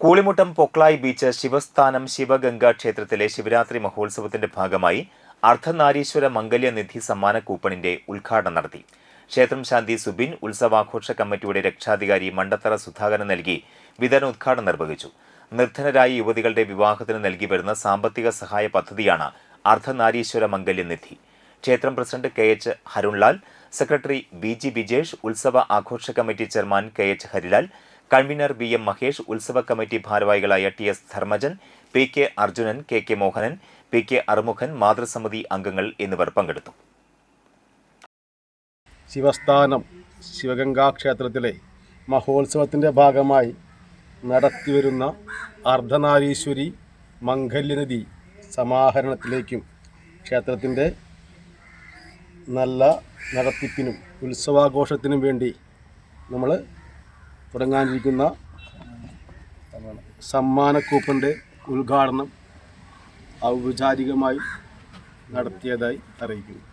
Koolimuttam പൊക്ലായ് beach ശിവസ്ഥാനം Sivaganga ക്ഷേത്രത്തിലെ ശിവരാത്രി മഹോത്സവത്തിന്റെ ഭാഗമായി അർദ്ധനാരീശ്വര മംഗല്യനിധി സമ്മാന കൂപ്പണിന്റെ ഉദ്ഘാടനം നടത്തി. ക്ഷേത്രം ശാന്തി സുബിൻ ഉത്സവാഘോഷ കമ്മിറ്റിയുടെ രക്ഷാധികാരി മണ്ടത്തറ സുധാകരൻ നൽകി വിതരണോദ്ഘാടനം നിർവഹിച്ചു. നിർധനരായ യുവതികളുടെ വിവാഹത്തിന് നൽകി വരുന്ന സാമ്പത്തിക സഹായ പദ്ധതിയാണ് അർദ്ധനാരീശ്വര മംഗല്യനിധി. ക്ഷേത്രം president K H. Harunlal, secretary B G. Bijesh, ഉത്സവ ആഘോഷ committee chairman K H. Harilal, convener B M. Mahesh, ഉത്സവ കമ്മിറ്റി ഭാരവാഹികളായ T S. Dharmajan, P K. Arjunan, K K. Mohanan, P K. Arumukhan, മാതൃസമിതി അംഗങ്ങൾ എന്നിവർ പങ്കെടുത്തു. ശിവസ്ഥാനം ശിവഗംഗാ ക്ഷേത്രത്തിലെ മഹോത്സവത്തിൻ്റെ ഭാഗമായി നടത്തിവരുന്ന അർദ്ധനാരീശ്വരി മംഗല്യനിധി സമാഹരണത്തിലേക്കും ക്ഷേത്രത്തിൻ്റെ നല്ല നടത്തിപ്പിനും ഉത്സവാഘോഷത്തിനും വേണ്ടി നമ്മൾ തുടങ്ങാനിരിക്കുന്ന സമ്മാന കൂപ്പണിൻ്റെ ഉദ്ഘാടനം ഔപചാരികമായി നടത്തിയതായി അറിയിക്കുന്നു.